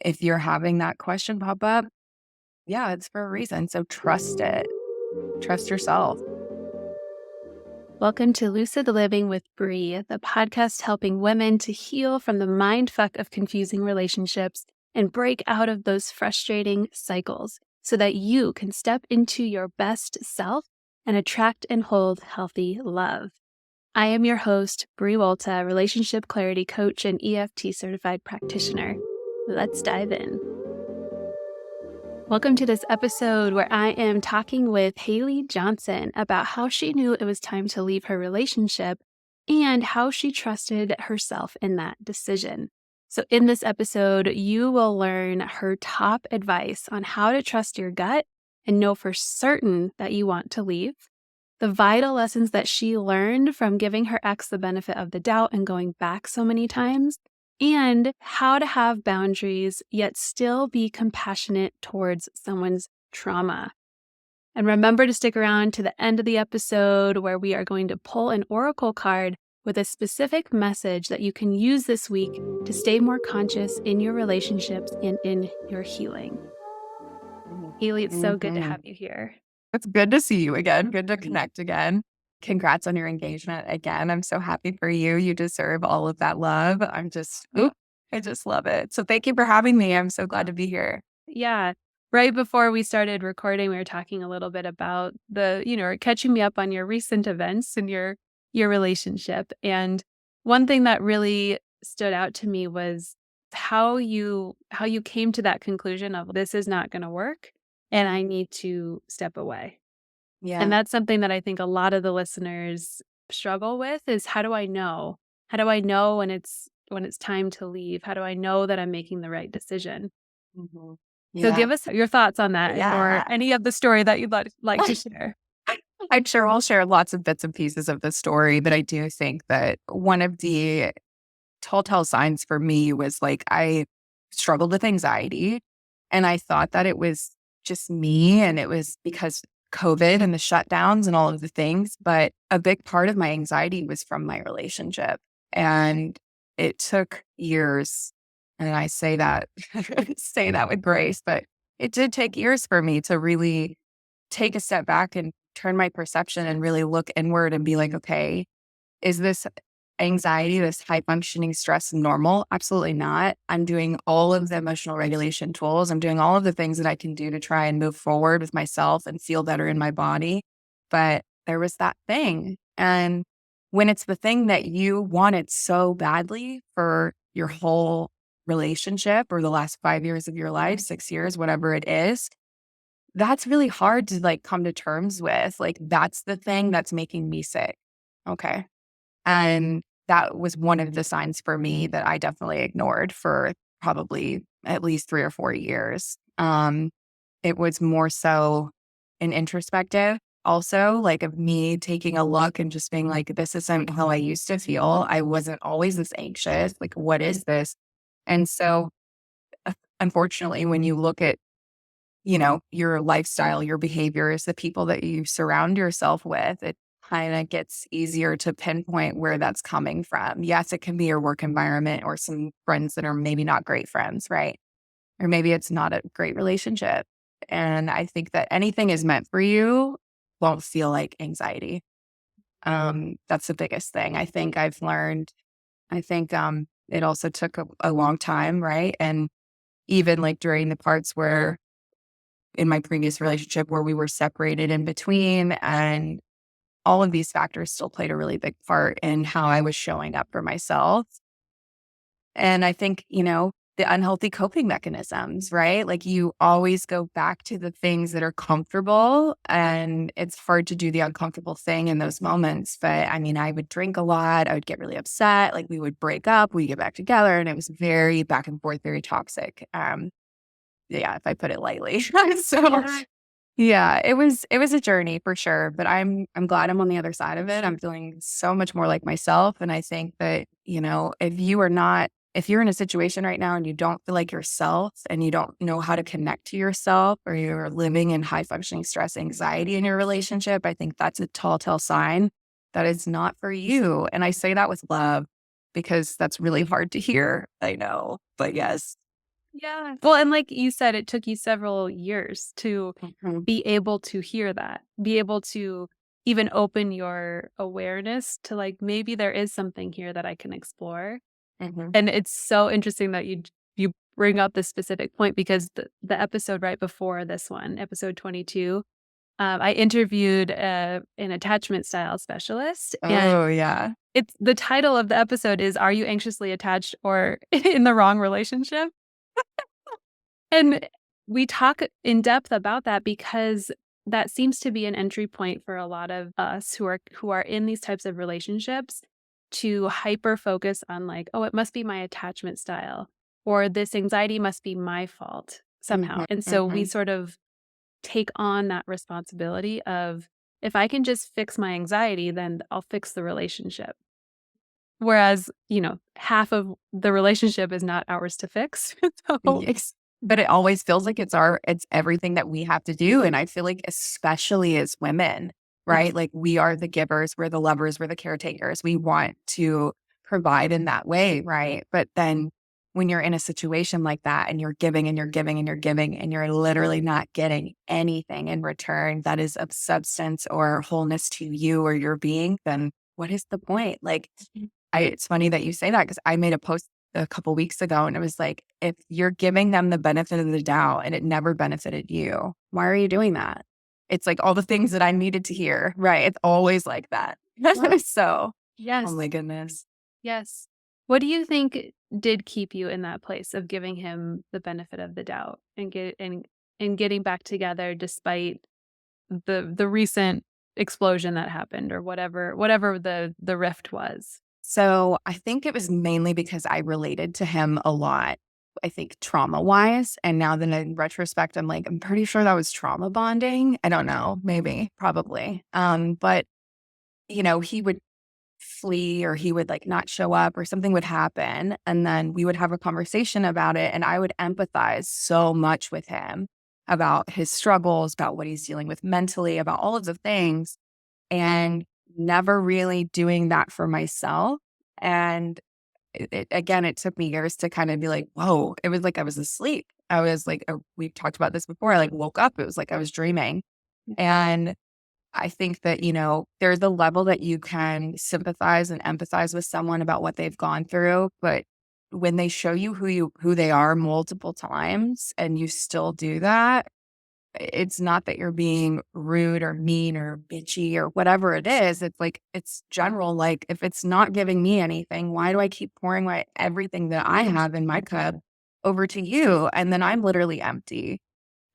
if you're having that question pop up, yeah, it's for a reason. So trust it. Trust yourself. Welcome to Lucid Living with Bree, the podcast helping women to heal from the mindfuck of confusing relationships and break out of those frustrating cycles so that you can step into your best self and attract and hold healthy love. I am your host, Bree Wolta, relationship clarity coach and EFT certified practitioner. Let's dive in. Welcome to this episode where I am talking with Hailee Johnson about how she knew it was time to leave her relationship and how she trusted herself in that decision. So in this episode, you will learn her top advice on how to trust your gut and know for certain that you want to leave, the vital lessons that she learned from giving her ex the benefit of the doubt and going back so many times, and how to have boundaries yet still be compassionate towards someone's trauma. And remember to stick around to the end of the episode where we are going to pull an oracle card with a specific message that you can use this week to stay more conscious in your relationships and in your healing. Hailee, it's so good to have you here. It's good to see you again. Good to connect again. Congrats on your engagement again. I'm so happy for you. You deserve all of that love. I just love it. So thank you for having me. I'm so glad to be here. Yeah. Right before we started recording, we were talking a little bit about catching me up on your recent events and your relationship. And one thing that really stood out to me was how you came to that conclusion of this is not going to work and I need to step away. Yeah. And that's something that I think a lot of the listeners struggle with is how do I know? How do I know when it's time to leave? How do I know that I'm making the right decision? Mm-hmm. So give us your thoughts on that or any of the story that you'd like to share. I'm sure I'll share lots of bits and pieces of the story, but I do think that one of the telltale signs for me was like I struggled with anxiety and I thought that it was just me and it was because COVID and the shutdowns and all of the things. But a big part of my anxiety was from my relationship. And it took years. And I say that with grace, but it did take years for me to really take a step back and turn my perception and really look inward and be like, okay, is this anxiety, this high functioning stress normal? Absolutely not. I'm doing all of the emotional regulation tools. I'm doing all of the things that I can do to try and move forward with myself and feel better in my body. But there was that thing. And when it's the thing that you wanted so badly for your whole relationship or the last 5 years of your life, 6 years, whatever it is, that's really hard to like come to terms with. Like, that's the thing that's making me sick. Okay. And that was one of the signs for me that I definitely ignored for probably at least 3 or 4 years. It was more so an introspective also, like of me taking a look and just being like, this isn't how I used to feel. I wasn't always this anxious. Like, what is this? And so, unfortunately, when you look at, your lifestyle, your behaviors, the people that you surround yourself with, it kind of gets easier to pinpoint where that's coming from. Yes, it can be your work environment or some friends that are maybe not great friends, right? Or maybe it's not a great relationship. And I think that anything is meant for you won't feel like anxiety. That's the biggest thing I think I've learned. I think it also took a long time, right? And even like during the parts where in my previous relationship where we were separated in between, and all of these factors still played a really big part in how I was showing up for myself. And I think, the unhealthy coping mechanisms, right? Like you always go back to the things that are comfortable, and it's hard to do the uncomfortable thing in those moments. But I mean, I would drink a lot. I would get really upset. Like we would break up, we get back together, and it was very back and forth, very toxic. Yeah, if I put it lightly. So yeah, it was a journey for sure, but I'm glad I'm on the other side of it. I'm feeling so much more like myself. And I think that, if you're in a situation right now and you don't feel like yourself and you don't know how to connect to yourself, or you're living in high functioning stress, anxiety in your relationship, I think that's a telltale sign that it's not for you. And I say that with love because that's really hard to hear. I know, but yes. Yeah. Well, and like you said, it took you several years to Mhm, be able to hear that, be able to even open your awareness to like, maybe there is something here that I can explore. mhm. And it's so interesting that you bring up this specific point because the episode right before this one, episode 22, I interviewed an attachment style specialist, and Oh, yeah. it's the title of the episode is "Are you anxiously attached or in the wrong relationship?" And we talk in depth about that because that seems to be an entry point for a lot of us who are in these types of relationships to hyper focus on like, oh, it must be my attachment style or this anxiety must be my fault somehow. Mhm, And so we mhm. sort of take on that responsibility of if I can just fix my anxiety, then I'll fix the relationship. Whereas, half of the relationship is not ours to fix. So, Yes, but it always feels like it's everything that we have to do, and I feel like especially as women, right? yes. Like, we are the givers, we're the lovers, we're the caretakers. We want to provide in that way, right? But then when you're in a situation like that and you're giving and you're giving and you're giving and you're literally not getting anything in return that is of substance or wholeness to you or your being, then what is the point? Like, it's funny that you say that because I made a post a couple weeks ago and it was like, if you're giving them the benefit of the doubt and it never benefited you, why are you doing that? It's like all the things that I needed to hear, right? It's always like that. So, oh Yes. my goodness. Yes. What do you think did keep you in that place of giving him the benefit of the doubt and getting back together despite the recent explosion that happened or whatever the rift was? So I think it was mainly because I related to him a lot, I think trauma wise. And now that in retrospect, I'm like, I'm pretty sure that was trauma bonding. I don't know, maybe, probably. But he would flee or he would like not show up or something would happen. And then we would have a conversation about it. And I would empathize so much with him about his struggles, about what he's dealing with mentally, about all of the things, and never really doing that for myself. And again, it took me years to kind of be like, whoa, it was like I was asleep. I was like, we've talked about this before. I like woke up. It was like I was dreaming. And I think that, there's a level that you can sympathize and empathize with someone about what they've gone through. But when they show you who they are multiple times and you still do that, it's not that you're being rude or mean or bitchy or whatever it is. It's like, it's general. Like, if it's not giving me anything, why do I keep pouring everything that I have in my cup over to you? And then I'm literally empty.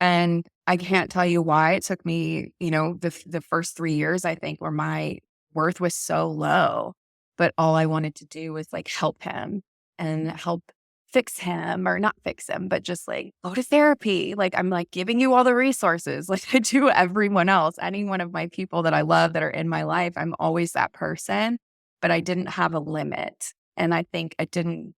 And I can't tell you why it took me, the first 3 years, I think, where my worth was so low, but all I wanted to do was, like, help him and help fix him or not fix him, but just, like, go to therapy. Like, I'm, like, giving you all the resources like I do everyone else. Any one of my people that I love that are in my life, I'm always that person, but I didn't have a limit. And I think I didn't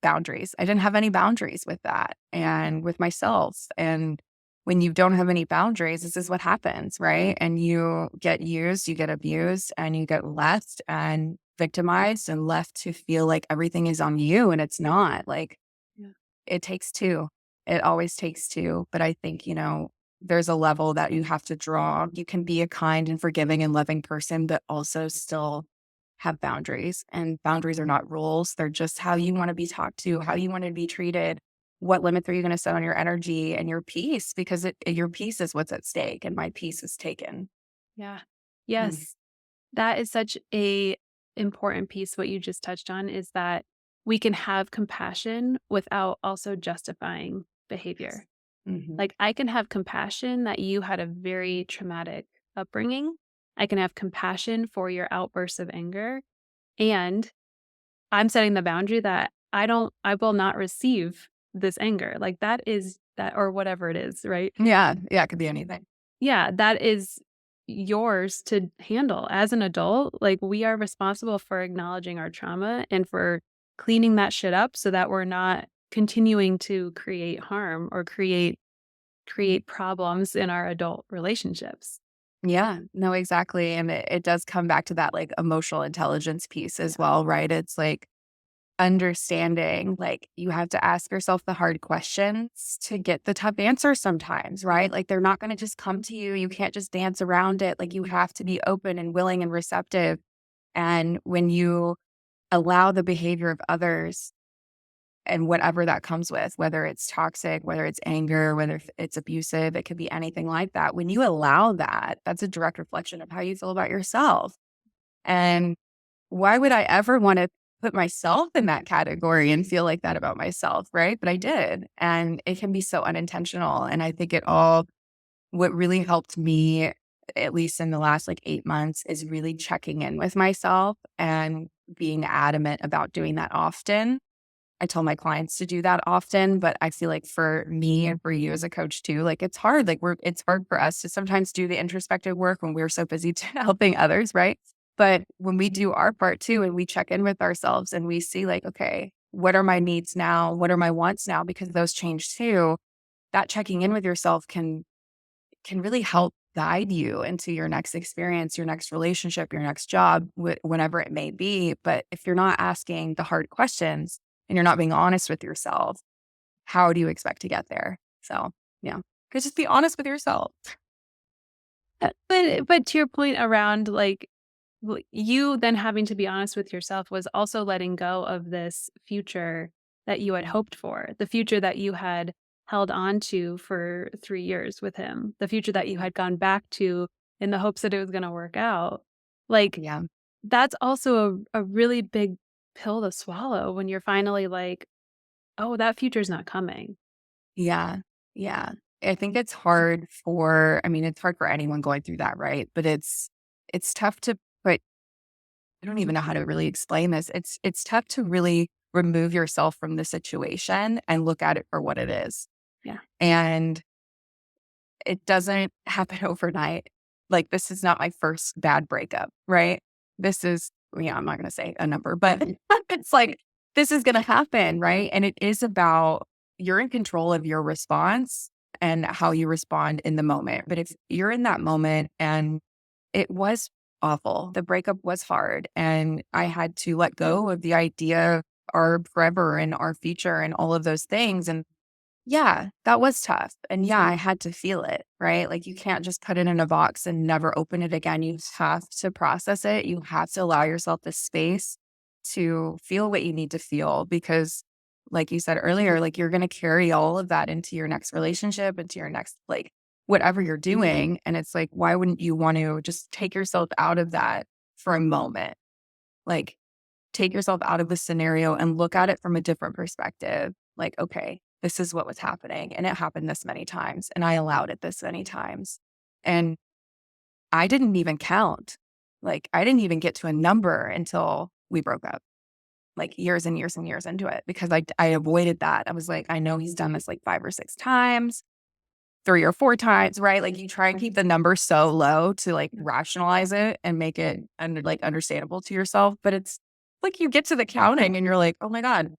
boundaries. I didn't have any boundaries with that and with myself. And when you don't have any boundaries, this is what happens, right? And you get used, you get abused, and you get left and victimized and left to feel like everything is on you. And it's not. Like, Yeah. it takes two. It always takes two. But I think, there's a level that you have to draw. You can be a kind and forgiving and loving person, but also still have boundaries. And boundaries are not rules. They're just how you want to be talked to, how you want to be treated. What limits are you going to set on your energy and your peace? Because your peace is what's at stake, and my peace is taken. Yeah. Mm, Yes. That is such a important piece what you just touched on is that we can have compassion without also justifying yes. behavior. Hmm. Like I can have compassion that you had a very traumatic upbringing. I can have compassion for your outbursts of anger and I'm setting the boundary that I will not receive this anger. Like that is that or whatever it is, right? Yeah. Yeah. It could be anything. Yeah, that is yours to handle as an adult. Like we are responsible for acknowledging our trauma and for cleaning that shit up so that we're not continuing to create harm or create problems in our adult relationships. Yeah. No, exactly. And it does come back to that like emotional intelligence piece as Yeah. well, right? It's like, understanding, like, you have to ask yourself the hard questions to get the tough answers sometimes, right? Like, they're not gonna just come to you. You can't just dance around it. Like, you have to be open and willing and receptive. And when you allow the behavior of others and whatever that comes with, whether it's toxic, whether it's anger, whether it's abusive, it could be anything like that. When you allow that, that's a direct reflection of how you feel about yourself. And why would I ever want to put myself in that category and feel like that about myself? Right. But I did. And it can be so unintentional. And I think what really helped me, at least in the last like 8 months, is really checking in with myself and being adamant about doing that often. I tell my clients to do that often, but I feel like for me and for you as a coach too, like it's hard. It's hard for us to sometimes do the introspective work when we're so busy helping others, right? But when we do our part too, and we check in with ourselves and we see like, okay, what are my needs now? What are my wants now? Because those change too. That checking in with yourself can really help guide you into your next experience, your next relationship, your next job, whenever it may be. But if you're not asking the hard questions and you're not being honest with yourself, how do you expect to get there? So, yeah, because just be honest with yourself. But to your point around, like, you then having to be honest with yourself was also letting go of this future that you had hoped for, the future that you had held on to for 3 years with him, the future that you had gone back to in the hopes that it was gonna work out. Like, Yeah. that's also a really big pill to swallow when you're finally like, "Oh, that future's not coming." Yeah. Yeah. I think I mean, it's hard for anyone going through that, right? But it's tough to put I don't even know how to really explain this. It's tough to really remove yourself from the situation and look at it for what it is. Yeah. And it doesn't happen overnight. Like, this is not my first bad breakup, right? This is, yeah, I'm not going to say a number, but it's like, this is going to happen, right? And it is about you're in control of your response and how you respond in the moment. But if you're in that moment and it was awful, the breakup was hard, and I had to let go of the idea of our forever and our future and all of those things. And yeah, that was tough. And yeah, I had to feel it, right? Like you can't just put it in a box and never open it again. You have to process it. You have to allow yourself the space to feel what you need to feel because like you said earlier, like you're going to carry all of that into your next relationship, into your next like whatever you're doing. And it's like, why wouldn't you want to just take yourself out of that for a moment? Like take yourself out of the scenario and look at it from a different perspective. Like, okay, this is what was happening. And it happened this many times. And I allowed it this many times. And I didn't even count. Like, I didn't even get to a number until we broke up, like years and years and years into it, because I avoided that. I was like, I know he's done this like 5 or 6 times, 3 or 4 times, right? Like you try and keep the number so low to like rationalize it and make it understandable to yourself. But it's like you get to the counting and you're like, oh my God,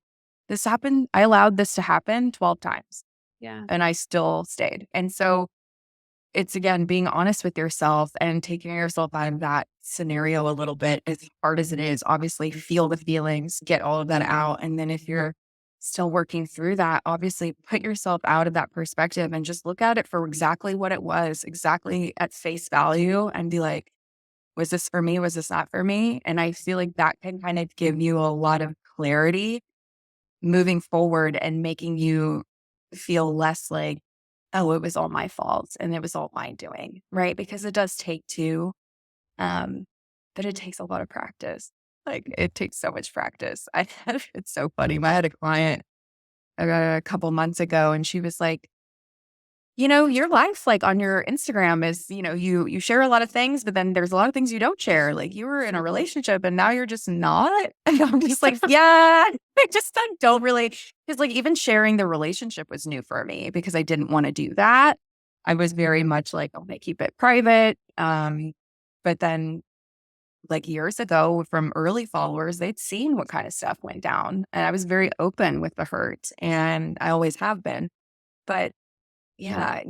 this happened. I allowed this to happen 12 times Yeah. and I still stayed. And so it's again being honest with yourself and taking yourself out of that scenario a little bit, as hard as it is. Obviously, feel the feelings, get all of that out. And then if you're still working through that, obviously put yourself out of that perspective and just look at it for exactly what it was, exactly at face value, and be like, was this for me? Was this not for me? And I feel like that can kind of give you a lot of clarity moving forward and making you feel less like, oh, it was all my fault and it was all my doing, right? Because it does take two, um, but it takes a lot of practice. Like it takes so much practice. It's so funny. I had a client a couple months ago and she was like, your life, like, on your Instagram is, you share a lot of things, but then there's a lot of things you don't share. Like, you were in a relationship and now you're just not. And I'm just like, yeah, I don't really, because like even sharing the relationship was new for me because I didn't want to do that. I was very much like, oh, I keep it private. But then like years ago from early followers, they'd seen what kind of stuff went down. And I was very open with the hurt and I always have been. But yeah,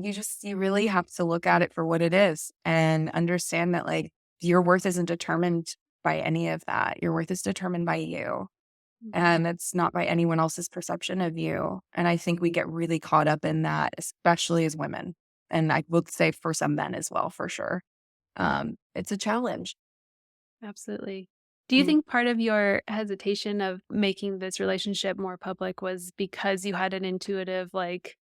you really have to look at it for what it is and understand that like your worth isn't determined by any of that. Your worth is determined by you. Mhm. and it's not by anyone else's perception of you. And I think we get really caught up in that, especially as women. And I would say for some men as well, for sure. Mhm. It's a challenge. Absolutely. Do you Mm. think part of your hesitation of making this relationship more public was because you had an intuitive, like,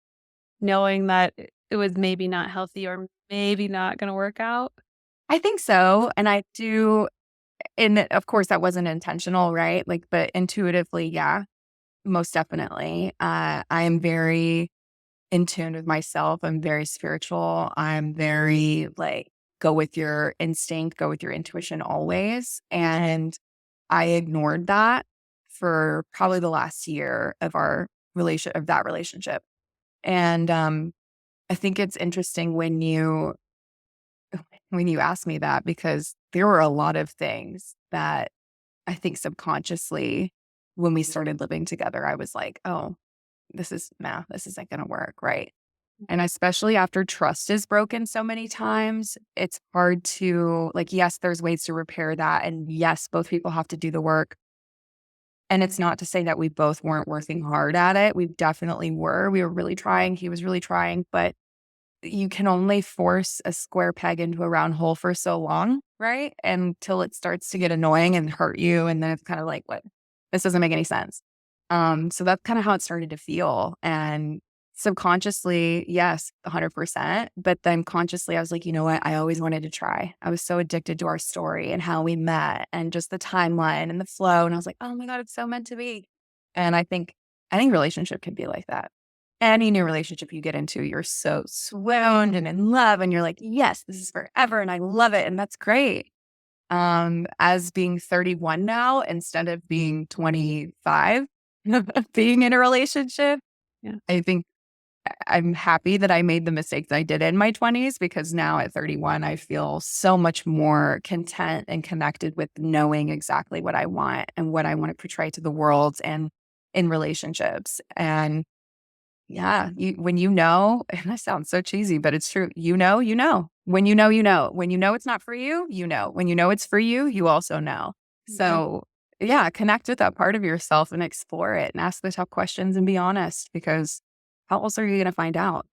knowing that it was maybe not healthy or maybe not gonna work out? I think so. And I do, and of course, that wasn't intentional, right? Like, but intuitively, yeah, most definitely. I am very in tune with myself. I'm very spiritual. I'm very like, go with your instinct, go with your intuition always. And I ignored that for probably the last year of that relationship. And I think it's interesting when you ask me that, because there were a lot of things that I think subconsciously when we started living together, I was like, oh, this is math. This isn't going to work. Right. And especially after trust is broken so many times, it's hard to, like, yes, there's ways to repair that. And yes, both people have to do the work. And it's not to say that we both weren't working hard at it. We definitely were. We were really trying. He was really trying. But you can only force a square peg into a round hole for so long, right? Until it starts to get annoying and hurt you. And then it's kind of like, what? This doesn't make any sense. So that's kind of how it started to feel. And subconsciously, yes, 100%. But then consciously, I was like, you know what? I always wanted to try. I was so addicted to our story and how we met and just the timeline and the flow. And I was like, oh my God, it's so meant to be. And I think relationship can be like that. Any new relationship you get into, you're so swooned and in love, and you're like, yes, this is forever. And I love it. And that's great. As being 31 now, instead of being 25, being in a relationship, Yeah. I think I'm happy that I made the mistakes I did in my 20s, because now at 31, I feel so much more content and connected with knowing exactly what I want and what I want to portray to the world and in relationships. And yeah, when you know, and that sounds so cheesy, but it's true. You know, you know. When you know, you know. When you know it's not for you, you know. When you know it's for you, you also know. Mhm. So, yeah, connect with that part of yourself and explore it and ask the tough questions and be honest, because how else are you going to find out?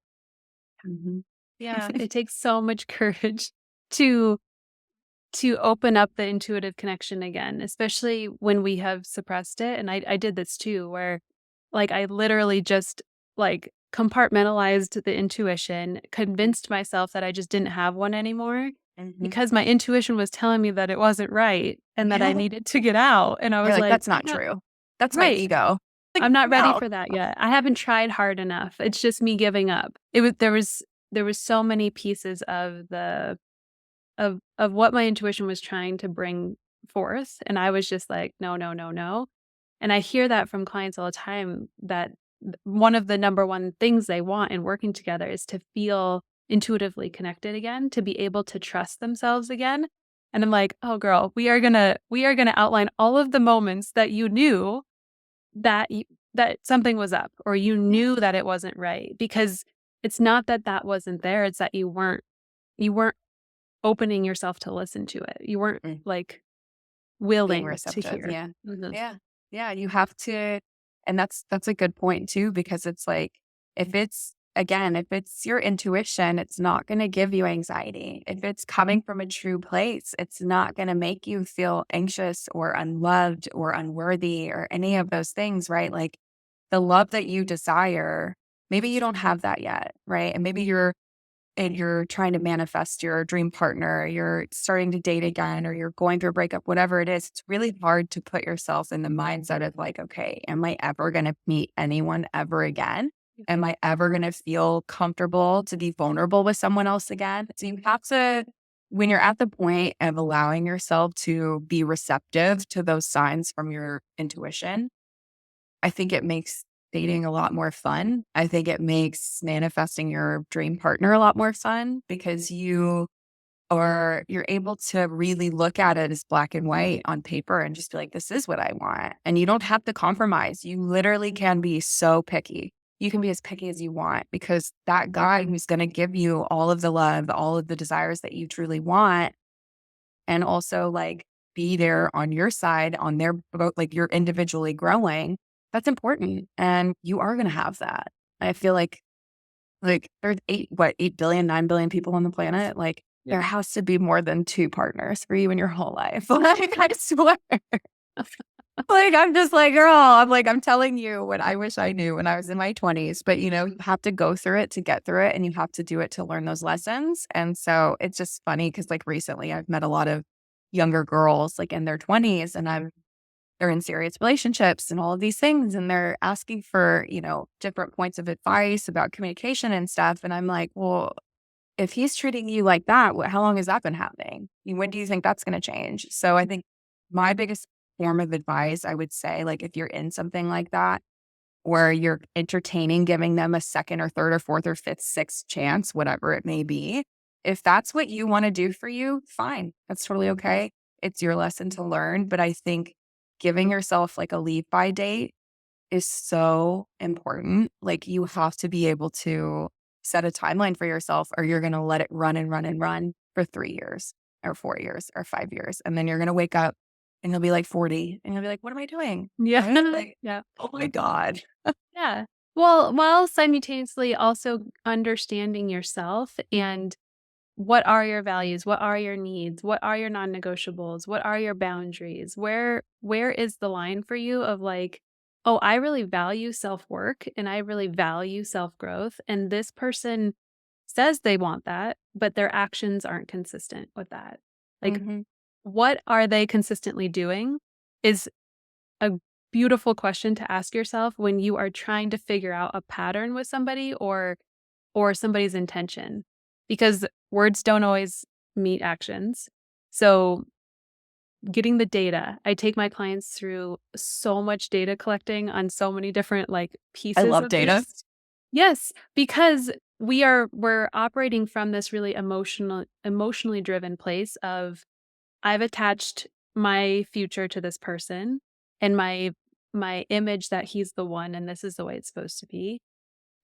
Mhm. Yeah, it takes so much courage to open up the intuitive connection again, especially when we have suppressed it, and I did this too, where, like, I literally just, like, compartmentalized the intuition, convinced myself that I just didn't have one anymore Mhm. because my intuition was telling me that it wasn't right and that I Yeah. needed to get out, and I You're was like, like, that's not "No." true. That's my Right. ego. Like, I'm not ready no. for that yet. I haven't tried hard enough. It's just me giving up. There was so many pieces of the of what my intuition was trying to bring forth, and I was just like, "No, no, no, no." And I hear that from clients all the time that one of the number one things they want in working together is to feel intuitively connected again, to be able to trust themselves again. And I'm like, "Oh girl, we are gonna outline all of the moments that you knew that something was up or you knew that it wasn't right because it's not that that wasn't there, it's that you weren't opening yourself to listen to it. You weren't, Mm. like, Being willing to receptive, hear. yeah. Mhm. Yeah. Yeah, you have to, and that's a good point too, because it's like, if it's your intuition, it's not gonna give you anxiety. If it's coming from a true place, it's not gonna make you feel anxious or unloved or unworthy or any of those things, right? Like, the love that you desire, maybe you don't have that yet, right? And maybe you're trying to manifest your dream partner, you're starting to date again, or you're going through a breakup, whatever it is, it's really hard to put yourself in the mindset of like, okay, am I ever going to meet anyone ever again? Am I ever going to feel comfortable to be vulnerable with someone else again? So you have to, when you're at the point of allowing yourself to be receptive to those signs from your intuition, I think it makes dating a lot more fun. I think it makes manifesting your dream partner a lot more fun, because you're able to really look at it as black and white on paper and just be like, this is what I want. And you don't have to compromise. You literally can be so picky. You can be as picky as you want, because that guy who's going to give you all of the love, all of the desires that you truly want, and also like be there on your side, on their boat, like you're individually growing, that's important. And you are going to have that. I feel like there's 8 billion, 9 billion people on the planet. Like there Yeah. has to be more than two partners for you in your whole life. Like I swear. Like, I'm just like, girl, I'm telling you what I wish I knew when I was in my 20s. But, you have to go through it to get through it, and you have to do it to learn those lessons. And so it's just funny because, like, recently I've met a lot of younger girls, like, in their 20s, and they're in serious relationships and all of these things. And they're asking for, different points of advice about communication and stuff. And I'm like, well, if he's treating you like that, how long has that been happening? When do you think that's going to change? So I think my biggest form of advice, I would say, like, if you're in something like that, or you're entertaining giving them a second or third or fourth or fifth, sixth chance, whatever it may be, if that's what you want to do for you, fine. That's totally okay. It's your lesson to learn. But I think giving yourself like a leave by date is so important. Like you have to be able to set a timeline for yourself, or you're going to let it run and run and run for 3 years or 4 years or 5 years. And then you're going to wake up and you'll be like 40 and you'll be like, what am I doing? Yeah. Right? Like, Yeah. oh my God. Yeah. Well, while simultaneously also understanding yourself and what are your values? What are your needs? What are your non-negotiables? What are your boundaries? Where is the line for you of like, oh, I really value self-work and I really value self-growth, and this person says they want that, but their actions aren't consistent with that. Like, Hmm. what are they consistently doing is a beautiful question to ask yourself when you are trying to figure out a pattern with somebody or somebody's intention, because words don't always meet actions. So, getting the data, I take my clients through so much data collecting on so many different like I pieces love of data. this. Yes, because we're operating from this really emotionally driven place of I've attached my future to this person and my image that he's the one and this is the way it's supposed to be.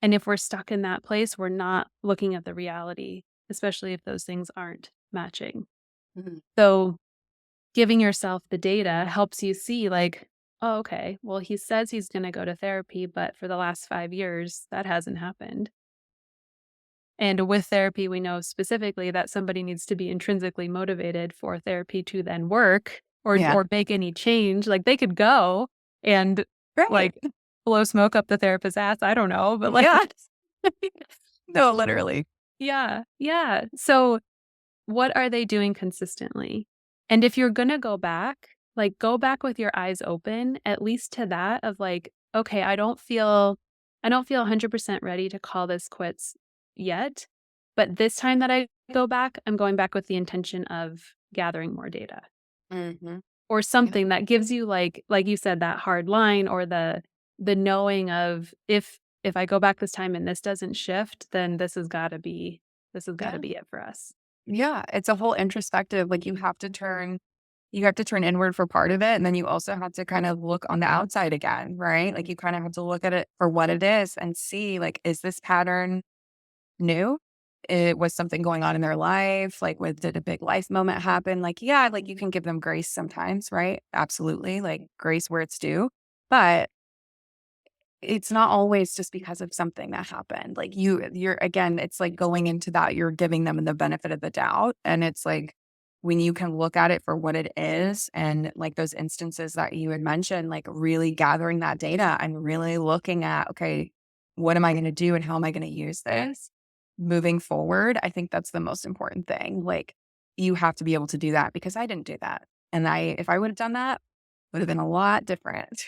And if we're stuck in that place, we're not looking at the reality, especially if those things aren't matching. Mhm. So, giving yourself the data helps you see, like, oh, okay, well, he says he's going to go to therapy, but for the last 5 years, that hasn't happened. And with therapy, we know specifically that somebody needs to be intrinsically motivated for therapy to then work Yeah. or make any change. Like they could go and Right. like blow smoke up the therapist's ass. I don't know, but like, Yeah. No, literally. yeah, yeah. So, what are they doing consistently? And if you're gonna go back, like go back with your eyes open, at least to that of like, okay, I don't feel 100% ready to call this quits yet, but this time that I go back, I'm going back with the intention of gathering more data Hmm. or Yeah. something that gives you like you said, that hard line or the knowing of if I go back this time and this doesn't shift, then this has gotta Yeah. be it for us. Yeah. It's a whole introspective, like you have to turn inward for part of it. And then you also have to kind of look on the outside again, right? Like you kind of have to look at it for what it is and see, like, is this pattern new? It was something going on in their life. Like, did a big life moment happen? Like, yeah, like you can give them grace sometimes, right? Absolutely. Like grace where it's due. But it's not always just because of something that happened. Like you're again, it's like going into that, you're giving them the benefit of the doubt. And it's like when you can look at it for what it is, and like those instances that you had mentioned, like really gathering that data and really looking at, okay, what am I going to do and how am I going to use this moving forward? I think that's the most important thing. Like you have to be able to do that, because I didn't do that. And if I would have done that, would have been a lot different.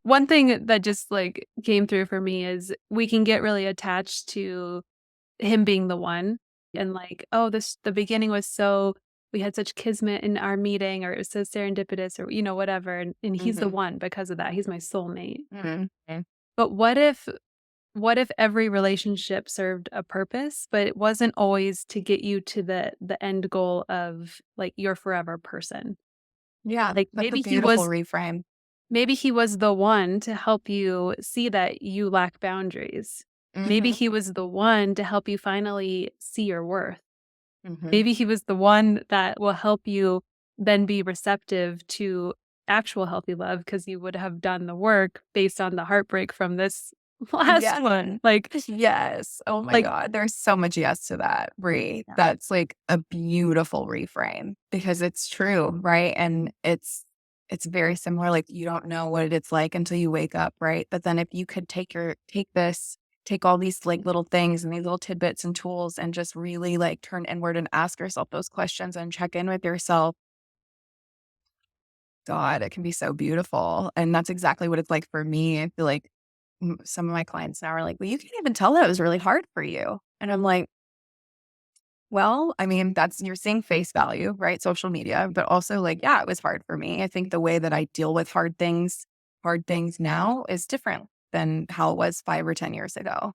One thing that just, like, came through for me is we can get really attached to him being the one and, like, "Oh, the beginning was so we had such kismet in our meeting," or, "It was so serendipitous," or, whatever, and he's the Hmm. one because of that. He's my soulmate. Hmm. But what if every relationship served a purpose, but it wasn't always to get you to the end goal of, like, your forever person? Yeah, Like, that's a beautiful reframe. maybe he was the one to help you see that you lack boundaries. Maybe Mhm, he was the one to help you finally see your worth. mhm. Maybe he was the one that will help you then be receptive to actual healthy love because you would have done the work based on the heartbreak from this last Yeah. one. Like, Yes. Oh my like, God. There's so much yes to that, Brie. yeah. That's like a beautiful reframe because it's true, right? And it's very similar. Like you don't know what it's like until you wake up, right? But then if you could take all these like little things and these little tidbits and tools and just really like turn inward and ask yourself those questions and check in with yourself, God, it can be so beautiful. And that's exactly what it's like for me. I feel like some of my clients now are like, well, you can't even tell that it was really hard for you. And I'm like, well, I mean, that's you're seeing face value, right? Social media, but also like, yeah, it was hard for me. I think the way that I deal with hard things now is different than how it was 5 or 10 years ago.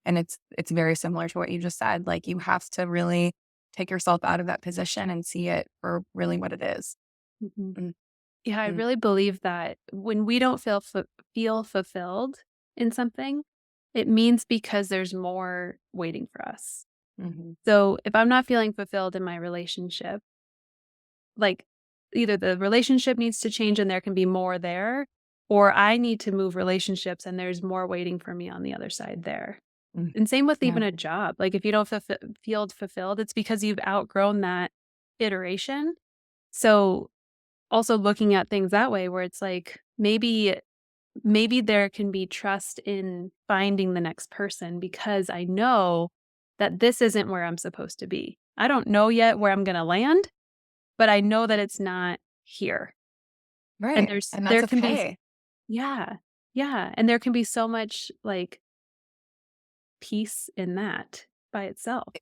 And it's very similar to what you just said. Like you have to really take yourself out of that position and see it for really what it is. Mhm. Mm, Yeah, I mm, really believe that when we don't feel fulfilled in something, it means because there's more waiting for us. mhm, So, if I'm not feeling fulfilled in my relationship, like, either the relationship needs to change and there can be more there, or I need to move relationships and there's more waiting for me on the other side there. mm. And same with Yeah. even a job. Like, if you don't feel fulfilled, it's because you've outgrown that iteration. So, also looking at things that way where it's like, maybe there can be trust in finding the next person because I know that this isn't where I'm supposed to be. I don't know yet where I'm gonna land, but I know that it's not here. And Right. there's And that's there can be okay. yeah. Yeah, and there can be so much, like, peace in that by itself.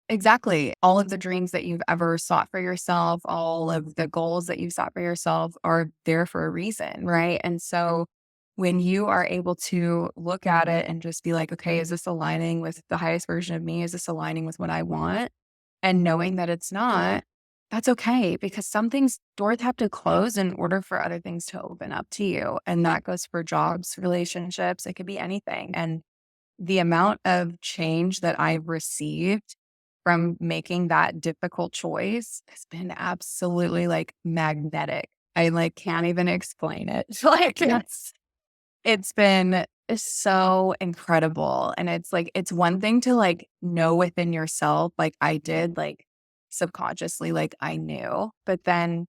Exactly. All of the dreams that you've ever sought for yourself, all of the goals that you've sought for yourself are there for a reason, right? And so when you are able to look at it and just be like, okay, is this aligning with the highest version of me? Is this aligning with what I want? And knowing that it's not, that's okay because some things, doors have to close in order for other things to open up to you. And that goes for jobs, relationships, it could be anything. And the amount of change that I've received from making that difficult choice has been absolutely, like, magnetic. I, like, can't even explain it. Like, Yeah. it's been so incredible, and it's, like it's one thing to, like, know within yourself, like I did, like, subconsciously, like, I knew, but then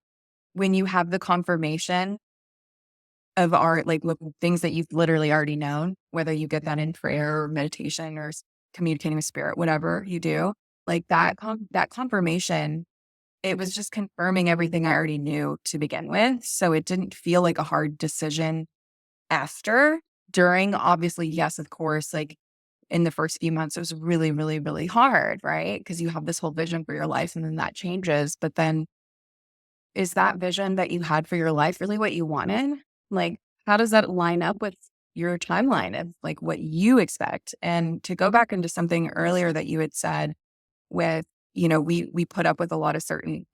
when you have the confirmation of art, like, with things that you've literally already known, whether you get that in prayer or meditation or communicating with spirit, whatever you do, like that confirmation, it was just confirming everything I already knew to begin with. So it didn't feel like a hard decision after. During, obviously, yes, of course, like in the first few months, it was really, really, really hard, right? Because you have this whole vision for your life and then that changes. But then is that vision that you had for your life really what you wanted? Like, how does that line up with your timeline of like what you expect? And to go back into something earlier that you had said with, we put up with a lot of certain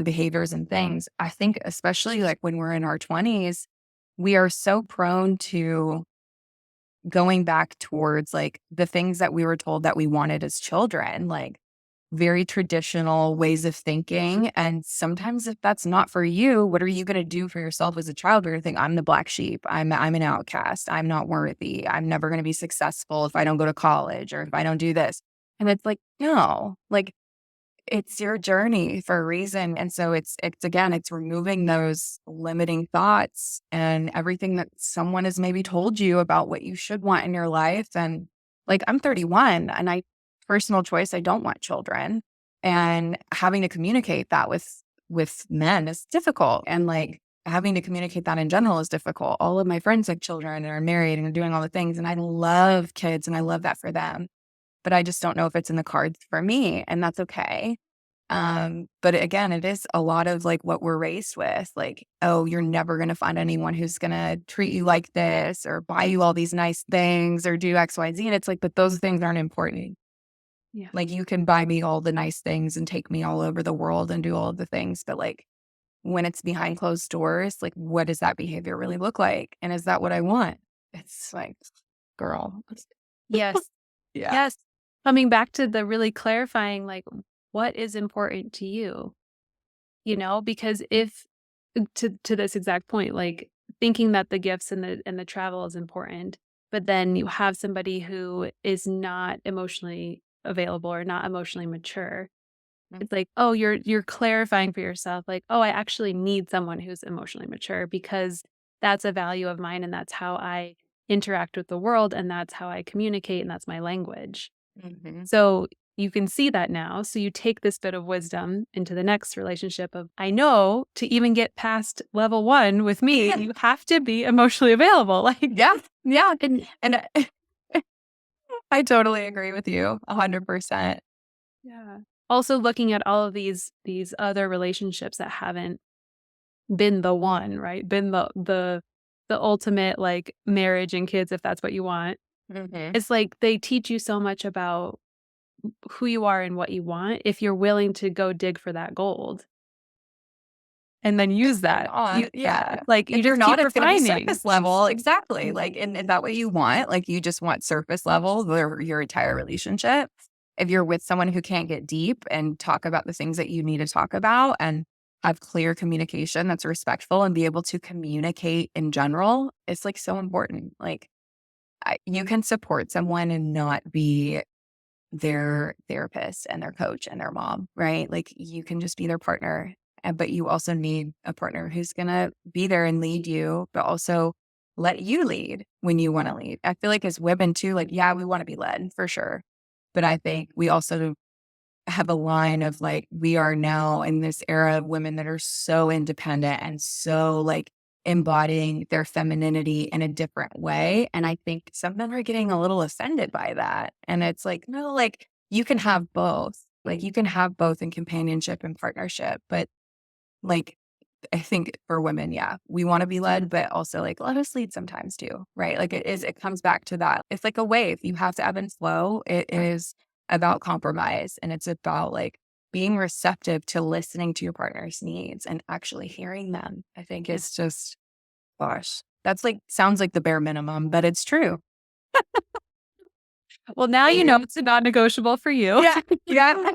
behaviors and things. I think especially like when we're in our 20s, we are so prone to going back towards like the things that we were told that we wanted as children, like very traditional ways of thinking. And sometimes if that's not for you, what are you going to do for yourself as a child? You're going to think, I'm the black sheep. I'm an outcast. I'm not worthy. I'm never going to be successful if I don't go to college or if I don't do this. And it's like, no, like it's your journey for a reason. And so it's again, it's removing those limiting thoughts and everything that someone has maybe told you about what you should want in your life. And like I'm 31 and I personal choice, I don't want children. And having to communicate that with men is difficult. And like having to communicate that in general is difficult. All of my friends have children and are married and are doing all the things. And I love kids and I love that for them, but I just don't know if it's in the cards for me, and that's okay. But again, it is a lot of like what we're raised with, like, oh, you're never going to find anyone who's going to treat you like this or buy you all these nice things or do X, Y, Z. And it's like, but those things aren't important. Yeah. Like, you can buy me all the nice things and take me all over the world and do all of the things. But like, when it's behind closed doors, like, what does that behavior really look like? And is that what I want? It's like, girl. Yes. Yeah. Yes. Coming back to the really clarifying, like, what is important to you? because if to this exact point, like thinking that the gifts and the travel is important, but then you have somebody who is not emotionally available or not emotionally mature. Mm. It's like, oh, you're clarifying for yourself, like, oh, I actually need someone who's emotionally mature because that's a value of mine and that's how I interact with the world and that's how I communicate and that's my language. Mhm. So you can see that now. So you take this bit of wisdom into the next relationship of, I know to even get past level 1 with me, you have to be emotionally available. Like, Yeah, yeah, and and I totally agree with you 100%. yeah. Also looking at all of these other relationships that haven't been the one, right? Been the ultimate like marriage and kids if that's what you want. Mhm. It's like they teach you so much about who you are and what you want if you're willing to go dig for that gold and then If use you're that. not, yeah. It's like you If you're just not, keep it's gonna be refining. surface level. Exactly, like, and is that what you want? Like, you just want surface level for your entire relationship? If you're with someone who can't get deep and talk about the things that you need to talk about and have clear communication that's respectful and be able to communicate in general, it's, like, so important. Like, you can support someone and not be their therapist and their coach and their mom, right? Like you can just be their partner, but you also need a partner who's going to be there and lead you, but also let you lead when you want to lead. I feel like as women too, like, yeah, we want to be led for sure. But I think we also have a line of like, we are now in this era of women that are so independent and so like embodying their femininity in a different way. And I think some men are getting a little offended by that. And it's like, no, like you can have both. Like you can have both in companionship and partnership. But like, I think for women, yeah, we want to be led, but also like let us lead sometimes too, right? Like it comes back to that. It's like a wave. You have to ebb and flow. It is about compromise and it's about like being receptive to listening to your partner's needs and actually hearing them. I think Yeah. it's just, gosh, that's like, sounds like the bare minimum, but it's true. Well, now you know it's a non-negotiable for you. Yeah. Yeah.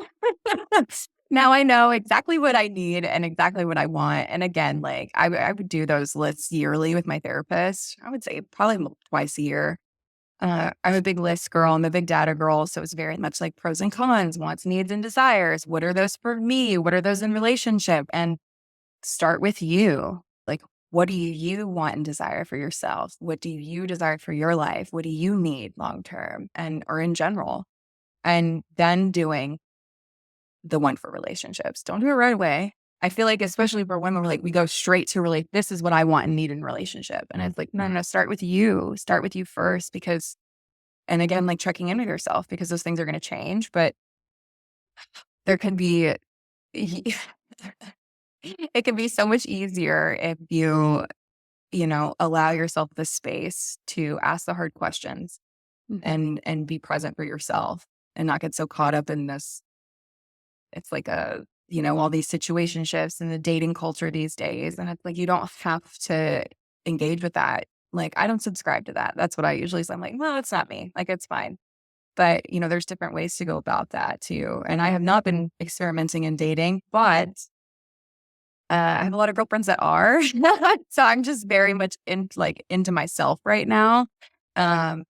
Now I know exactly what I need and exactly what I want. And again, like I would do those lists yearly with my therapist. I would say probably twice a year. I'm a big list girl. I'm a big data girl. So it's very much like pros and cons, wants, needs, and desires. What are those for me? What are those in relationship? And start with you. Like, what do you want and desire for yourself? What do you desire for your life? What do you need long term and or in general? And then doing the one for relationships. Don't do it right away. I feel like, especially for women, we're like, we go straight to relate. This is what I want and need in relationship. And it's like, no, no, no, start with you. Start with you first because, and again, like checking in with yourself because those things are going to change. But there can be, it can be so much easier if you allow yourself the space to ask the hard questions Mhm. and be present for yourself and not get so caught up in this. It's like all these situationships and the dating culture these days. And it's like, you don't have to engage with that. Like, I don't subscribe to that. That's what I usually say. I'm like, well, it's not me. Like, it's fine. But, there's different ways to go about that too. And I have not been experimenting in dating, but I have a lot of girlfriends that are. So I'm just very much into myself right now. Um,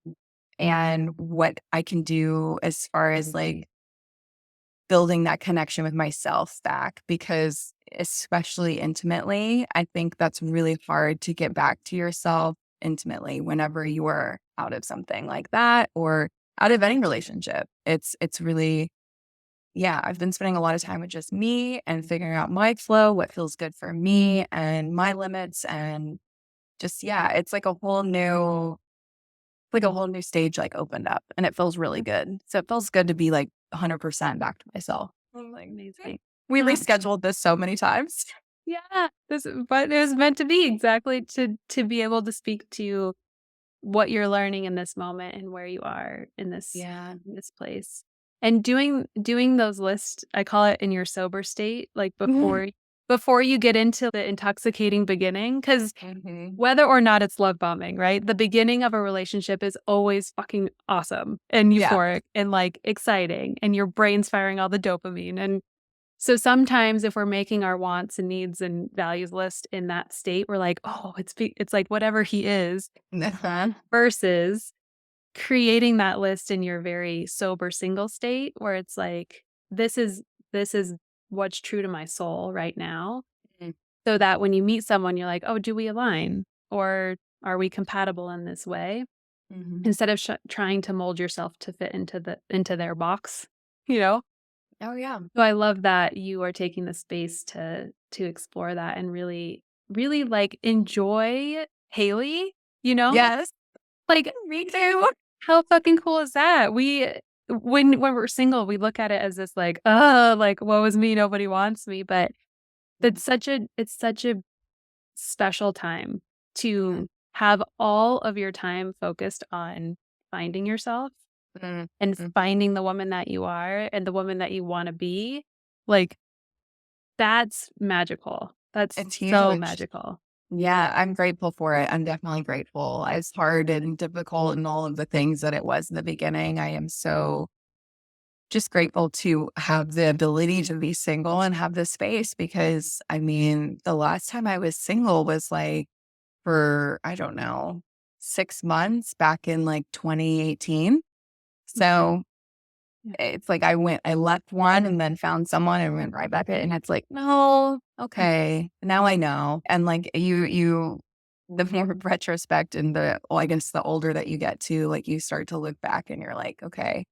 and what I can do as far as like building that connection with myself back because especially intimately, I think that's really hard to get back to yourself intimately whenever you are out of something like that or out of any relationship. It's really yeah, I've been spending a lot of time with just me and figuring out my flow, what feels good for me and my limits and just yeah, it's like a whole new stage like opened up and it feels really good. So it feels good to be like 100% back to myself. I'm like, Amazing. we Yeah. rescheduled this so many times. Yeah. But it was meant to be exactly to be able to speak to what you're learning in this moment and where you are Yeah. in this place. And doing those lists, I call it in your sober state, like before you get into the intoxicating beginning, because Mhm. whether or not it's love bombing, right? The beginning of a relationship is always fucking awesome and Yeah. euphoric and like exciting, and your brain's firing all the dopamine. And So sometimes if we're making our wants and needs and values list in that state, we're like, "Oh, it's like whatever he is," Uh-huh. versus creating that list in your very sober single state where it's like, this is what's true to my soul right now, Mm, so that when you meet someone, you're like, "Oh, do we align? Or are we compatible in this way?" mhm. Instead of trying to mold yourself to fit into their box, you know? Oh, yeah. So I love that you are taking the space to explore that and really, like, enjoy Haley, you know? Yes, Like, me too. how fucking cool is that? When we're single, we look at it as this, like, "Oh, like, woe is me, nobody wants me," but it's such a special time Mhm, to have all of your time focused on finding yourself mhm, and mhm. finding the woman that you are and the woman that you wanna be. Like, that's magical. That's It's so huge. magical. Yeah, I'm grateful for it. I'm definitely grateful. As hard and difficult and all of the things that it was in the beginning, I am so just grateful to have the ability to be single and have this space because I mean, the last time I was single was like for, I don't know, 6 months back in like 2018. Okay. So Yeah. it's like I left one and then found someone and went right back in. And it's like, no, okay, now I know. And like the more retrospect and well, I guess the older that you get to, like you start to look back and you're like, okay,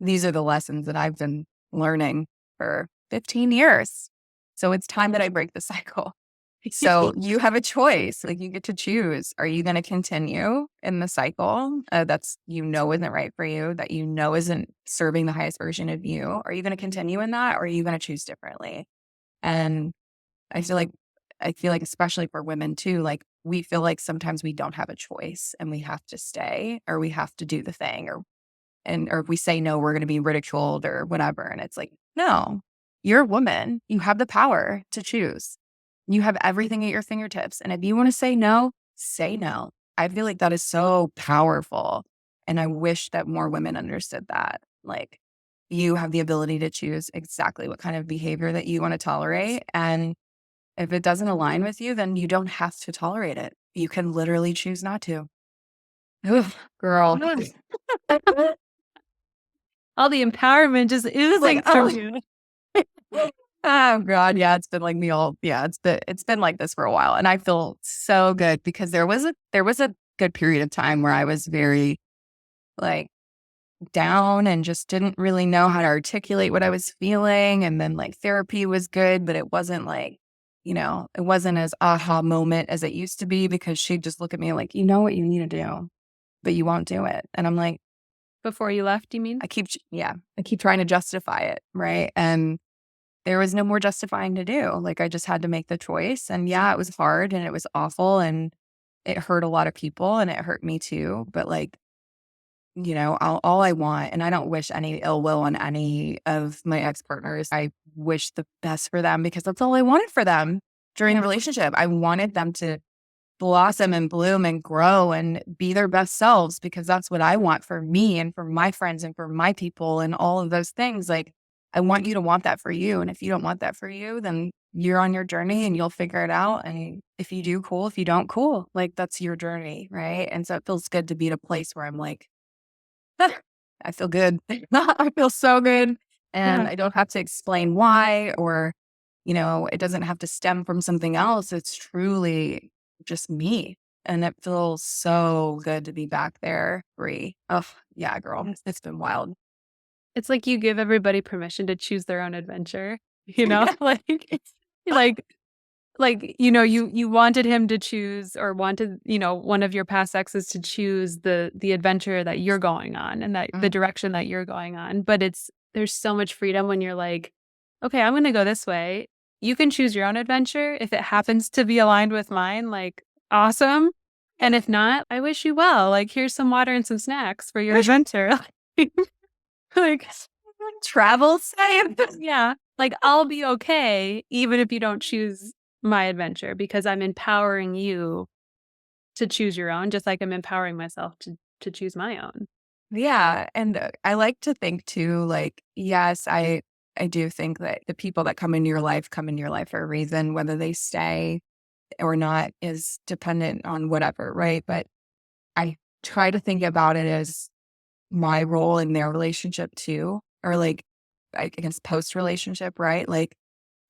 these are the lessons that I've been learning for 15 years. So it's time that I break the cycle. So you have a choice. Like you get to choose. Are you going to continue in the cycle that's isn't right for you, that isn't serving the highest version of you? Are you going to continue in that, or are you going to choose differently? And I feel like especially for women too, like we feel like sometimes we don't have a choice and we have to stay or we have to do the thing or if we say no, we're going to be ridiculed or whatever. And it's like, no, you're a woman. You have the power to choose. You have everything at your fingertips. And if you want to say no, say no. I feel like that is so powerful. And I wish that more women understood that. Like, you have the ability to choose exactly what kind of behavior that you want to tolerate. And if it doesn't align with you, then you don't have to tolerate it. You can literally choose not to. Ugh, girl. Yes. All the empowerment just Like, oozing from oh, you. oh god, yeah, it's been like me all yeah, it's been like this for a while, and I feel so good because there was a good period of time where I was very, like, down and just didn't really know how to articulate what I was feeling, and then, like, therapy was good, but it wasn't like, it wasn't as aha moment as it used to be because she'd just look at me like, "You know what you need to do, but you won't do it," and I'm like, Before you left, you mean? I keep trying to justify it, right? And there was no more justifying to do. Like, I just had to make the choice. And yeah, it was hard and it was awful and it hurt a lot of people and it hurt me too. But like, all I want, and I don't wish any ill will on any of my ex partners. I wish the best for them because that's all I wanted for them during the Yeah. relationship. I wanted them to blossom and bloom and grow and be their best selves because that's what I want for me and for my friends and for my people and all of those things. Like, I want you to want that for you. And if you don't want that for you, then you're on your journey and you'll figure it out. And if you do, cool. If you don't, cool. Like, that's your journey. Right. And so it feels good to be at a place where I'm like, I feel good. I feel so good. And Yeah. I don't have to explain why or, it doesn't have to stem from something else. It's truly just me. And it feels so good to be back there free. Oh, yeah, girl. Yes. It's been wild. It's like you give everybody permission to choose their own adventure, you know? Like you wanted him to choose or wanted, one of your past exes to choose the adventure that you're going on and that the Mm, direction that you're going on, but there's so much freedom when you're like, "Okay, I'm gonna go this way." You can choose your own adventure. If it happens to be aligned with mine, like, awesome, and if not, I wish you well. Like, here's some water and some snacks for your adventure. Like, travel safe. yeah, like, I'll be okay even if you don't choose my adventure because I'm empowering you to choose your own, just like I'm empowering myself to choose my own. Yeah, and I like to think too, like, yes, I I do think that the people that come into your life come into your life for a reason. Whether they stay or not is dependent on whatever, right? But I try to think about it as my role in their relationship too, or like, I guess post relationship, right? Like,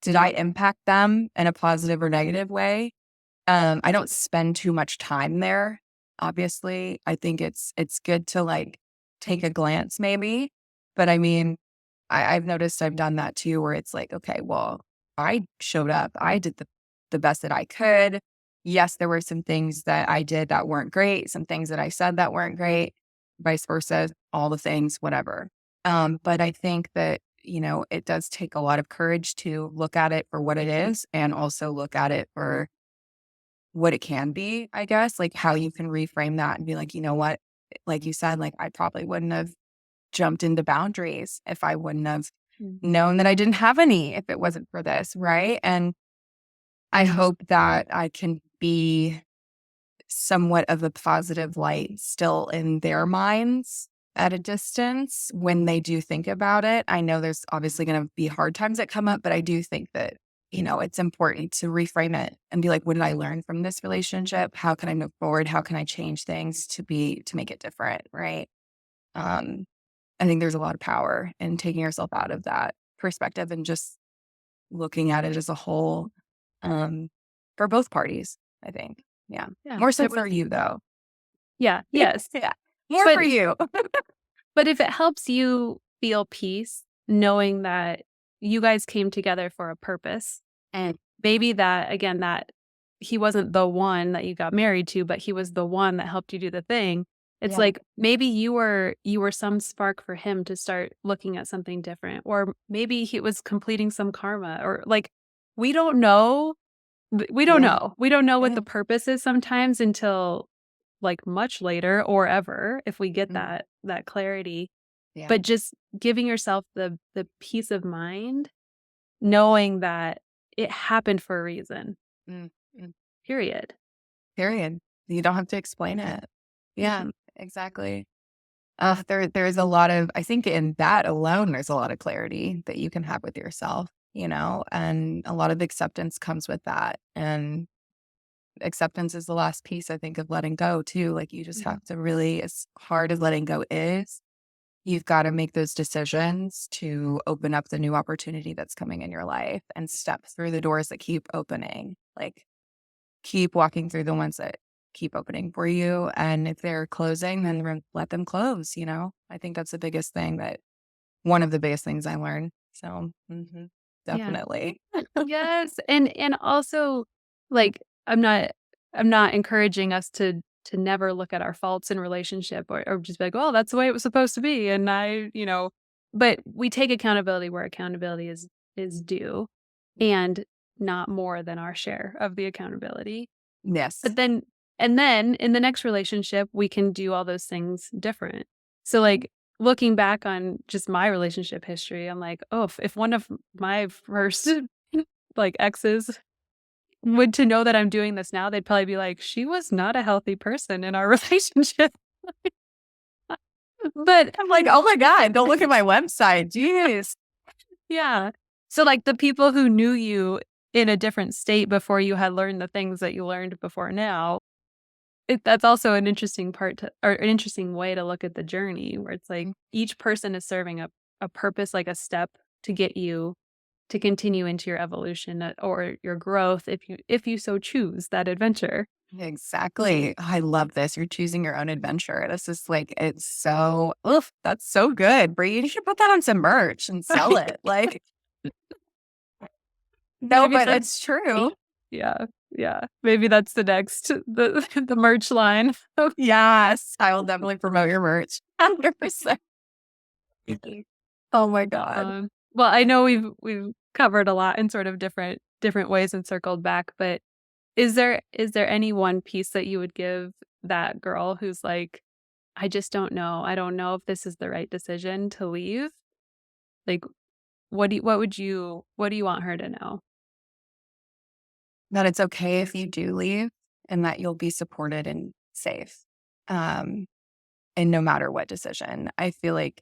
did I impact them in a positive or negative way? I don't spend too much time there. Obviously, I think it's good to like take a glance maybe, but I mean, I've noticed I've done that too, where it's like, okay, well, I showed up, I did the best that I could. Yes, there were some things that I did that weren't great, some things that I said that weren't great, vice versa, all the things, whatever. But I think that it does take a lot of courage to look at it for what it is, and also look at it for what it can be, I guess, like how you can reframe that and be like, you know what? Like you said, like I probably wouldn't have jumped into boundaries if I wouldn't have Mm. known that I didn't have any if it wasn't for this. Right. And I hope that I can be somewhat of a positive light still in their minds at a distance when they do think about it. I know there's obviously going to be hard times that come up, but I do think that, it's important to reframe it and be like, what did I learn from this relationship? How can I move forward? How can I change things to make it different? Right. Um, I think there's a lot of power in taking yourself out of that perspective and just looking at it as a whole, um, for both parties, I think. Yeah. Yeah. More so for you though. Yeah. Yes. Yeah. More But for you. but if it helps you feel peace knowing that you guys came together for a purpose, and maybe that again that he wasn't the one that you got married to, but he was the one that helped you do the thing. It's Yeah. like maybe you were some spark for him to start looking at something different, or maybe he was completing some karma, or like we don't know. We don't Yeah. know. We don't know what Yeah. the purpose is sometimes until like much later or ever if we get Mm. that clarity. Yeah. But just giving yourself the peace of mind, knowing that it happened for a reason, Mm. Mm. period. Period. You don't have to explain it. Yeah, Mhm. exactly. There's a lot of, I think in that alone, there's a lot of clarity that you can have with yourself, and a lot of acceptance comes with that. And acceptance is the last piece, I think, of letting go too. Like you just Mhm. have to really, as hard as letting go is, you've got to make those decisions to open up the new opportunity that's coming in your life and step through the doors that keep opening. Like keep walking through the ones that keep opening for you. And if they're closing, then let them close. I think that's the biggest thing one of the biggest things I learned. So Yeah. definitely. Yes, and also, like, I'm not encouraging us to never look at our faults in relationship, or just be like, "Oh, that's the way it was supposed to be," and but we take accountability where accountability is due, and not more than our share of the accountability. Yes. But then in the next relationship, we can do all those things different. So, like, looking back on just my relationship history, I'm like, "Oh, if one of my first, like, exes would to know that I'm doing this now, they'd probably be like, "She was not a healthy person in our relationship." But I'm like, oh my God, don't look at my website. Jeez. yeah. So, like, the people who knew you in a different state before you had learned the things that you learned before now, that's also an interesting part to or an interesting way to look at the journey where it's like each person is serving a purpose, like a step to get you to continue into your evolution, or your growth if you so choose that adventure. Exactly. I love this. You're choosing your own adventure. This is like, it's so, oof, that's so good. Bree, you should put that on some merch and sell it. Like, no, Maybe but that's it's true. yeah, yeah. Maybe that's the next the merch line. Yes. I will definitely promote your merch. 100%. Oh my God. Well, I know we've covered a lot in sort of different ways and circled back, but is there any one piece that you would give that girl who's like, "I just don't know. I don't know if this is the right decision to leave?" Like, what do you want her to know? That it's okay if you do leave and that you'll be supported and safe. Um, and no matter what decision, I feel like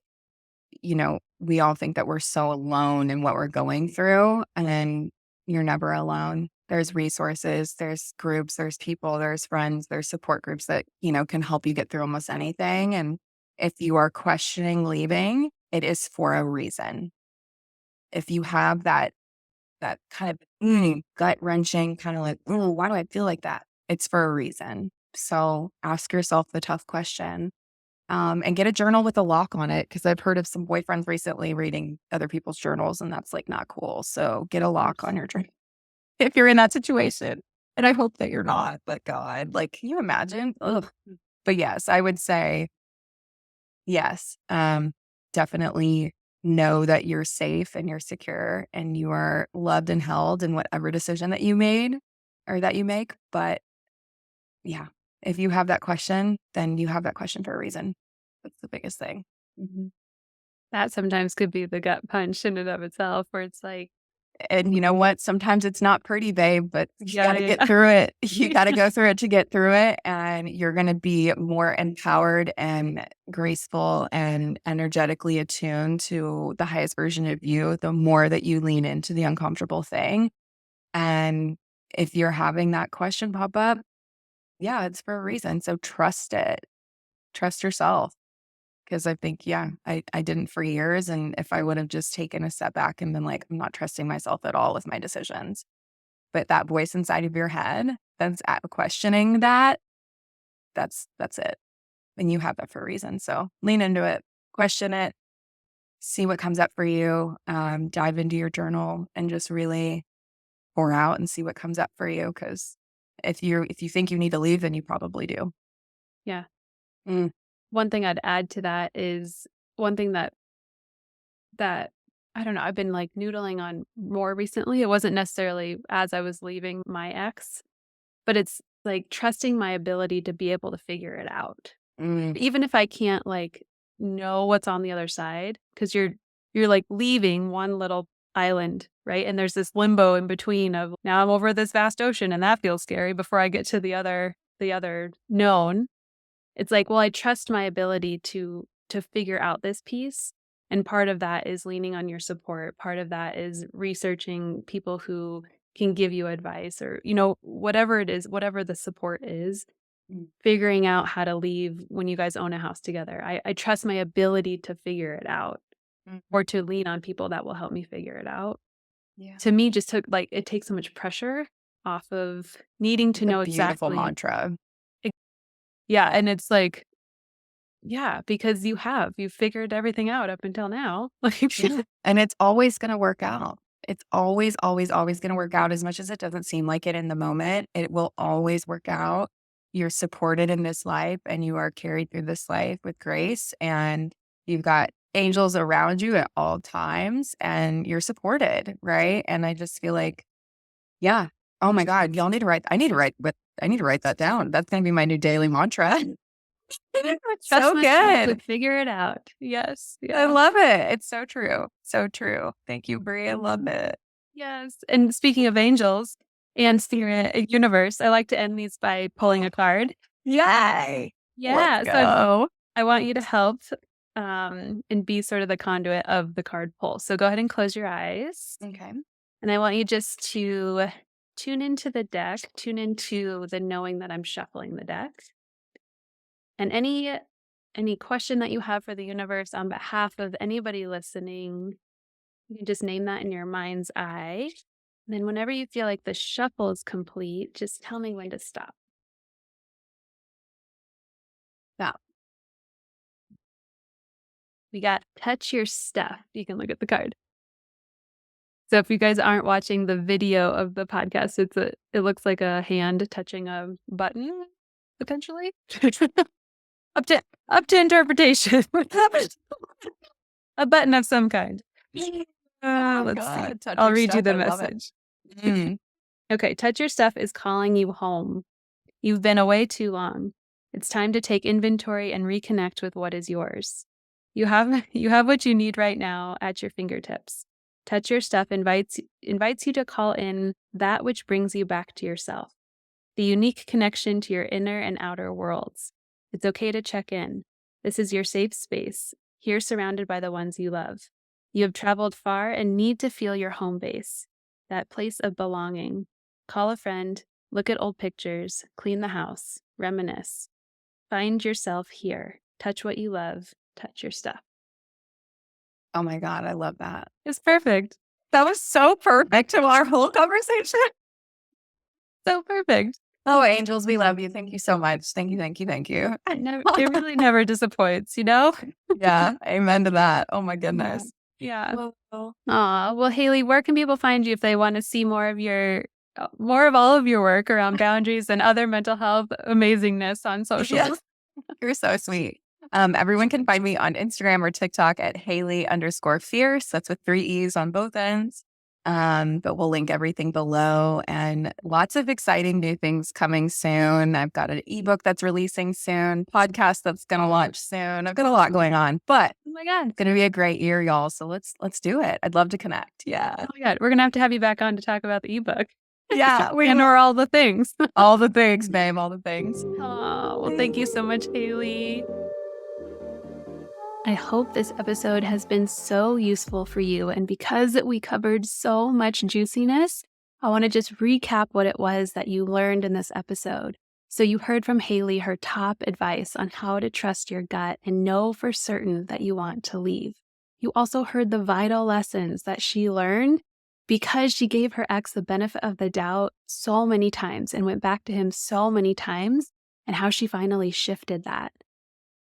we all think that we're so alone in what we're going through, and you're never alone. There's resources, there's groups, there's people, there's friends, there's support groups that, can help you get through almost anything. And if you are questioning leaving, it is for a reason. If you have that kind of gut wrenching, kind of like, why do I feel like that? It's for a reason. So ask yourself the tough question, and get a journal with a lock on it. Cause I've heard of some boyfriends recently reading other people's journals, and that's like not cool. So get a lock on your journal if you're in that situation. And I hope that you're not, but God, like, can you imagine? Ugh. But yes, I would say yes. Definitely know that you're safe and you're secure and you are loved and held in whatever decision that you made or that you make. But yeah, if you have that question, then you have that question for a reason. That's the biggest thing. Mhm. That sometimes could be the gut punch in and of itself, where it's like, And you know what? Sometimes it's not pretty, babe, but you yeah, gotta yeah. get through it. You gotta Yeah. go through it to get through it, and you're gonna be more empowered and graceful and energetically attuned to the highest version of you, the more that you lean into the uncomfortable thing. And if you're having that question pop up, yeah, it's for a reason. So trust it. Trust yourself. Because I think, yeah, I didn't for years. And if I would have just taken a step back and been like, I'm not trusting myself at all with my decisions. But that voice inside of your head that's questioning that, that's it. And you have that for a reason. So lean into it, question it, see what comes up for you, dive into your journal and just really pour out and see what comes up for you. Because if you think you need to leave, then you probably do. Yeah. Mm, One thing I'd add to that is one thing that I don't know, I've been like noodling on more recently. It wasn't necessarily as I was leaving my ex, but it's like trusting my ability to be able to figure it out. mm, Even if I can't like know what's on the other side, because you're like leaving one little island, right? And there's this limbo in between of now I'm over this vast ocean and that feels scary before I get to the other known. It's like, well, I trust my ability to figure out this piece. And part of that is leaning on your support. Part of that is researching people who can give you advice or, whatever it is, whatever the support is, mm, figuring out how to leave when you guys own a house together. I trust my ability to figure it out mhm. or to lean on people that will help me figure it out. Yeah. To me, just took like it takes so much pressure off of needing to It's a know beautiful exactly. mantra. ex- Yeah. And it's like, yeah, because you've figured everything out up until now. Like, Yeah, and it's always gonna work out. It's always, always, always gonna work out as much as it doesn't seem like it in the moment. It will always work out. You're supported in this life, and you are carried through this life with grace, and you've got angels around you at all times, and you're supported, right? And I just feel like, yeah. Oh my God, y'all need to write I need to write that down. That's gonna be my new daily mantra. It's trust so myself to good. figure it out. Yes. I Yeah. love it. It's so true. So true. Thank you, Brie. I love it. Yes. And speaking of angels and spirit universe, I like to end these by pulling a card. Yay. Let's Yeah. So go. I want you to help and be sort of the conduit of the card pull. So go ahead and close your eyes. Okay. And I want you just to tune into the deck, tune into the knowing that I'm shuffling the deck. And any question that you have for the universe on behalf of anybody listening, you can just name that in your mind's eye. And then whenever you feel like the shuffle is complete, just tell me when to stop. Now, We got touch your stuff. You can look at the card. So if you guys aren't watching the video of the podcast, it looks like a hand touching a button, potentially. up to up to interpretation. A button of some kind. oh Let's see. God, touch I'll your read you stuff. the I love it. message. Mm. Okay, touch your stuff is calling you home. You've been away too long. It's time to take inventory and reconnect with what is yours. You have what you need right now at your fingertips. Touch your stuff invites you to call in that which brings you back to yourself. The unique connection to your inner and outer worlds. It's okay to check in. This is your safe space. here surrounded by the ones you love. You have traveled far and need to feel your home base, that place of belonging. Call a friend, look at old pictures, clean the house, reminisce. Find yourself here. Touch what you love. Touch your stuff. Oh my God, I love that. It's perfect. That was so perfect to our whole conversation. So perfect. Oh, angels, we love you. Thank you so much. Thank you, thank you, thank you. It really never disappoints, you know? Yeah, amen to that. Oh my goodness. Yeah. Well, Aw, well, Hailee, where can people find you if they want to see more of all of your work around boundaries and other mental health amazingness on social? yes, you're so sweet. Everyone can find me on Instagram or TikTok at Hailee_fierce. That's with 3 E's on both ends. But we'll link everything below, and lots of exciting new things coming soon. I've got an ebook that's releasing soon, podcast that's going to launch soon. I've got a lot going on, but Oh my God. it's going to be a great year, y'all. So let's do it. I'd love to connect. Yeah. Oh my God. We're going to have you back on to talk about the ebook. Yeah. Or all the things. All the things, babe. All the things. Oh, well, thank you so much, Hailee. I hope this episode has been so useful for you. And because we covered so much juiciness, I want to just recap what it was that you learned in this episode. So you heard from Hailee her top advice on how to trust your gut and know for certain that you want to leave. You also heard the vital lessons that she learned because she gave her ex the benefit of the doubt so many times and went back to him so many times, and how she finally shifted that.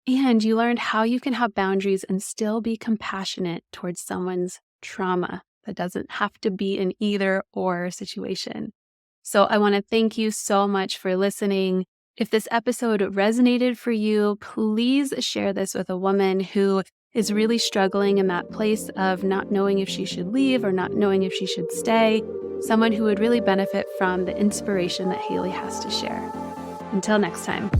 And you learned how you can have boundaries and still be compassionate towards someone's trauma. That doesn't have to be an either or situation. So I want to thank you so much for listening. If this episode resonated for you, please share this with a woman who is really struggling in that place of not knowing if she should leave or not knowing if she should stay. Someone who would really benefit from the inspiration that Hailee has to share. Until next time.